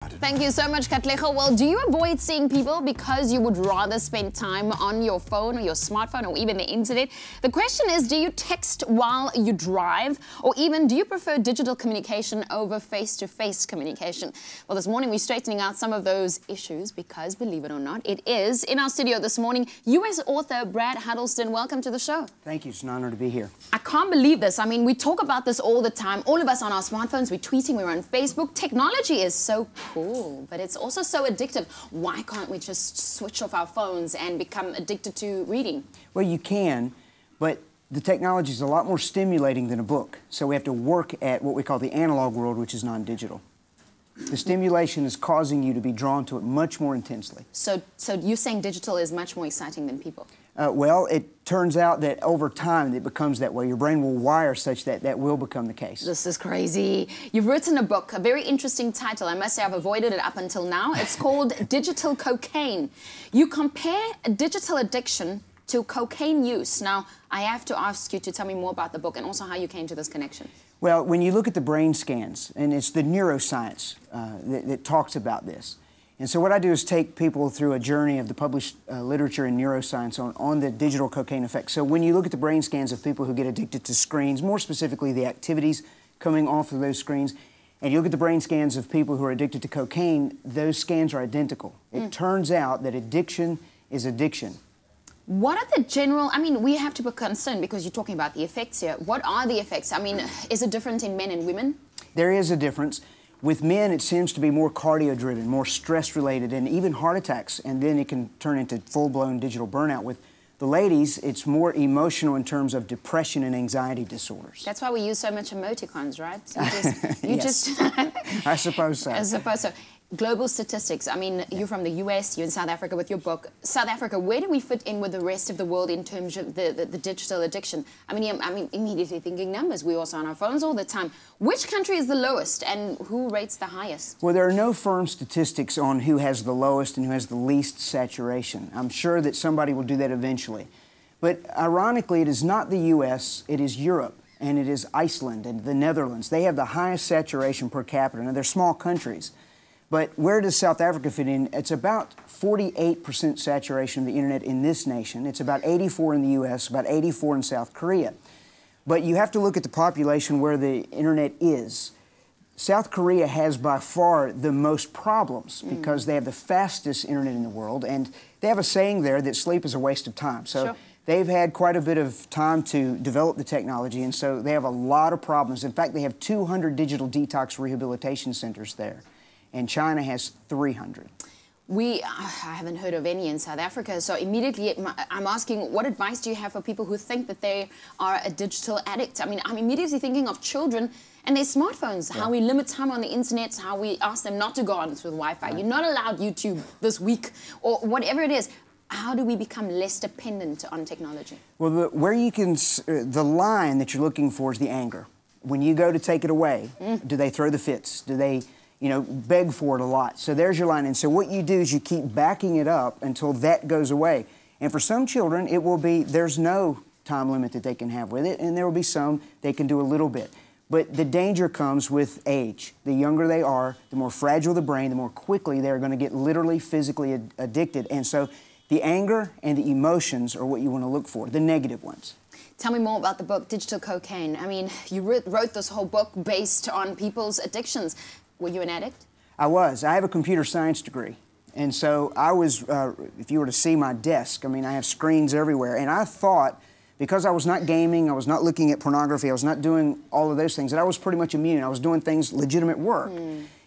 God. Thank you so much, Katlego. Well, do you avoid seeing people because you would rather spend time on your phone or your smartphone or even the internet? The question is, do you text while you drive, or even do you prefer digital communication over face-to-face communication? Well, this morning we're straightening out some of those issues because, believe it or not, it is in our studio this morning, U.S. author Brad Huddleston. Welcome to the show. Thank you. It's an honor to be here. I can't believe this. I mean, we talk about this all the time. All of us on our smartphones, we're tweeting, we're on Facebook. Technology is so cool, but it's also so addictive. Why can't we just switch off our phones and become addicted to reading? Well, you can, but the technology is a lot more stimulating than a book. So we have to work at what we call the analog world, which is non-digital. The stimulation is causing you to be drawn to it much more intensely. So you're saying digital is much more exciting than people? Well, it turns out that over time it becomes that way. Your brain will wire such that that will become the case. This is crazy. You've written a book, a very interesting title. I must say I've avoided it up until now. It's called Digital Cocaine. You compare digital addiction to cocaine use. Now, I have to ask you to tell me more about the book and also how you came to this connection. Well, when you look at the brain scans, and it's the neuroscience that talks about this. And so what I do is take people through a journey of the published literature in neuroscience on the digital cocaine effect. So when you look at the brain scans of people who get addicted to screens, more specifically the activities coming off of those screens, and you look at the brain scans of people who are addicted to cocaine, those scans are identical. It turns out that addiction is addiction. What are the general, I mean, we have to be concerned because you're talking about the effects here. What are the effects? I mean, is it different in men and women? There is a difference. With men, it seems to be more cardio-driven, more stress-related, and even heart attacks, and then it can turn into full-blown digital burnout. With the ladies, it's more emotional in terms of depression and anxiety disorders. That's why we use so much emoticons, right? So I suppose so. I suppose so. Global statistics. I mean, you're from the US, you're in South Africa with your book. South Africa, where do we fit in with the rest of the world in terms of the digital addiction? I mean, I'm immediately thinking numbers. We're also on our phones all the time. Which country is the lowest and who rates the highest? Well, there are no firm statistics on who has the lowest and who has the least saturation. I'm sure that somebody will do that eventually. But ironically, it is not the US, it is Europe, and it is Iceland and the Netherlands. They have the highest saturation per capita. Now, they're small countries. But where does South Africa fit in? It's about 48% saturation of the internet in this nation. It's about 84% in the US, about 84% in South Korea. But you have to look at the population where the internet is. South Korea has by far the most problems because they have the fastest internet in the world, and they have a saying there that sleep is a waste of time. So they've had quite a bit of time to develop the technology, and so they have a lot of problems. In fact, they have 200 digital detox rehabilitation centers there, and China has 300. I haven't heard of any in South Africa, so immediately I'm asking, what advice do you have for people who think that they are a digital addict? I mean, I'm immediately thinking of children and their smartphones, how we limit time on the internet, how we ask them not to go on through the Wi-Fi. You're not allowed YouTube this week, or whatever it is. How do we become less dependent on technology? Well, the line that you're looking for is the anger. When you go to take it away, do they throw the fits? Do they, beg for it a lot? So there's your line. And so what you do is you keep backing it up until that goes away. And for some children, it will be, there's no time limit that they can have with it, and there will be some they can do a little bit. But the danger comes with age. The younger they are, the more fragile the brain, the more quickly they're going to get literally physically addicted. And so the anger and the emotions are what you want to look for, the negative ones. Tell me more about the book, Digital Cocaine. I mean, you wrote this whole book based on people's addictions. Were you an addict? I was. I have a computer science degree. And so I was, if you were to see my desk, I mean, I have screens everywhere. And I thought, because I was not gaming, I was not looking at pornography, I was not doing all of those things, that I was pretty much immune. I was doing things, legitimate work.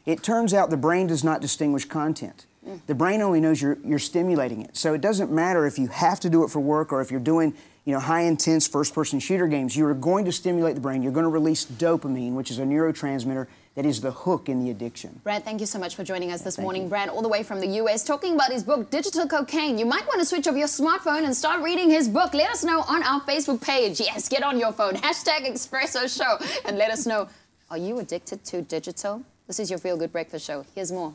It turns out the brain does not distinguish content. The brain only knows you're stimulating it. So it doesn't matter if you have to do it for work or if you're doing high-intense first-person shooter games. You are going to stimulate the brain. You're going to release dopamine, which is a neurotransmitter that is the hook in the addiction. Brad, thank you so much for joining us this morning. Brad, all the way from the US, talking about his book, Digital Cocaine. You might want to switch off your smartphone and start reading his book. Let us know on our Facebook page. Yes, get on your phone. #Expresso Show. And let us know, are you addicted to digital? This is your Feel Good Breakfast Show. Here's more.